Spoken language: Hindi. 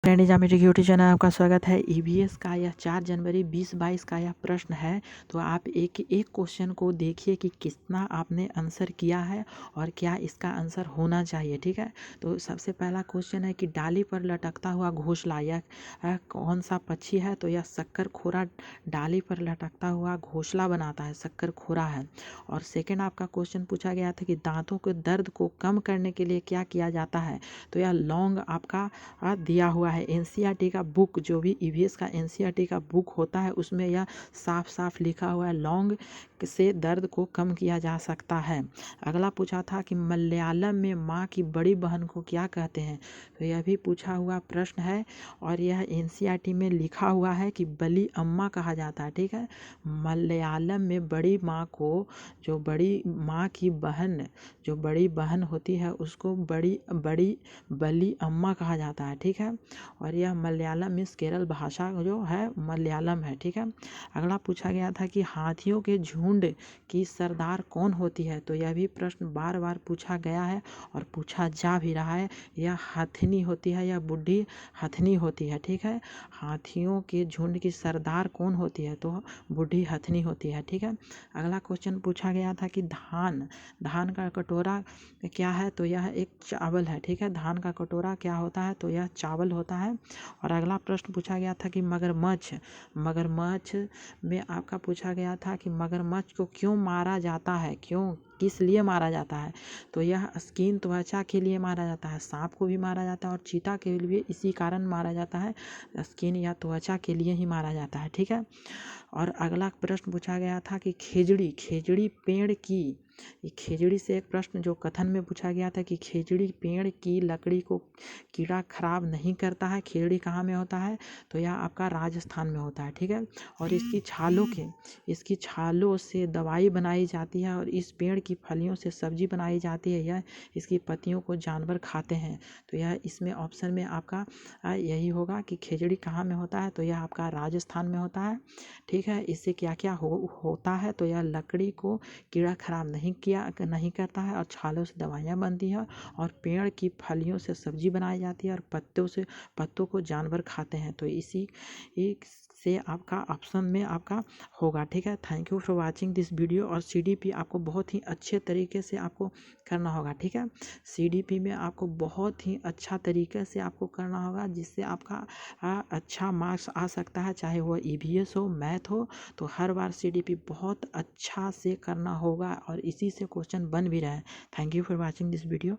फ्रेंड मेरे यूट्यूब चैनल आपका स्वागत है। ईवीएस का यह 4 जनवरी 2022 का यह प्रश्न है। तो आप एक क्वेश्चन को देखिए कि कितना आपने आंसर किया है और क्या इसका आंसर होना चाहिए। ठीक है, तो सबसे पहला क्वेश्चन है कि डाली पर लटकता हुआ घोंसला यह कौन सा पक्षी है। तो यह शक्करखोरा डाली पर लटकता हुआ घोंसला बनाता है, शक्करखोरा है। और सेकेंड आपका क्वेश्चन पूछा गया था कि दांतों के दर्द को कम करने के लिए क्या किया जाता है। तो यह लौंग आपका दिया हुआ है। एनसीईआरटी का बुक, जो भी ईवीएस का एनसीईआरटी का बुक होता है, उसमें यह साफ साफ लिखा हुआ है, लौंग से दर्द को कम किया जा सकता है। अगला पूछा था कि मलयालम में माँ की बड़ी बहन को क्या कहते हैं। तो यह भी पूछा हुआ प्रश्न है और यह एनसीईआरटी में लिखा हुआ है कि बली अम्मा कहा जाता है। ठीक है, मलयालम में बड़ी माँ को, जो बड़ी माँ की बहन, जो बड़ी बहन होती है, उसको बड़ी बड़ी बली अम्मा कहा जाता है। ठीक है, और यह मलयालम मीन्स केरल भाषा जो है मलयालम है। ठीक है, अगला पूछा गया था कि हाथियों के झुंड की सरदार कौन होती है। तो यह भी प्रश्न बार बार पूछा गया है और पूछा जा भी रहा है। यह हथनी होती है, यह बूढ़ी हथनी होती है। ठीक है, हाथियों के झुंड की सरदार कौन होती है। तो बूढ़ी हथनी होती है। ठीक है, अगला क्वेश्चन पूछा गया था कि धान का कटोरा क्या है। तो यह एक चावल है। ठीक है, धान का कटोरा क्या होता है। तो यह चावल होता है। और अगला प्रश्न पूछा गया था कि मगरमच्छ में आपका पूछा गया था कि मगरमच्छ को क्यों मारा जाता है, क्यों, किस लिए मारा जाता है। तो यह स्किन, त्वचा के लिए मारा जाता है। सांप को भी मारा जाता है और चीता के लिए इसी कारण मारा जाता है, स्किन या त्वचा के लिए ही मारा जाता है। ठीक है, और अगला प्रश्न पूछा गया था कि खेजड़ी पेड़ की, ये खेजड़ी से एक प्रश्न जो कथन में पूछा गया था कि खेजड़ी पेड़ की लकड़ी को कीड़ा खराब नहीं करता है। खेजड़ी कहाँ में होता है। तो यह आपका राजस्थान में होता है। ठीक है, और इसकी छालों से दवाई बनाई जाती है और इस पेड़ की फलियों से सब्जी बनाई जाती है। यह इसकी पत्तियों को जानवर खाते हैं। तो यह इसमें ऑप्शन में आपका यही होगा कि खेजड़ी कहाँ में होता है। तो यह आपका राजस्थान में होता है। ठीक है, इससे क्या क्या होता है। तो यह लकड़ी को कीड़ा खराब नहीं करता है और छालों से दवाइयाँ बनती है और पेड़ की फलियों से सब्जी बनाई जाती है और पत्तों को जानवर खाते हैं। तो इसी एक से आपका ऑप्शन में आपका होगा। ठीक है, thank you for watching this video. और सीडीपी आपको बहुत ही अच्छे तरीके से आपको करना होगा। ठीक है, सीडीपी में आपको बहुत ही अच्छा तरीके से आपको करना होगा, जिससे आपका अच्छा मार्क्स आ सकता है, चाहे वो ईवीएस हो, मैथ हो। तो हर बार सीडीपी बहुत अच्छा से करना होगा और इसी से क्वेश्चन बन भी रहा है। Thank you for watching this video.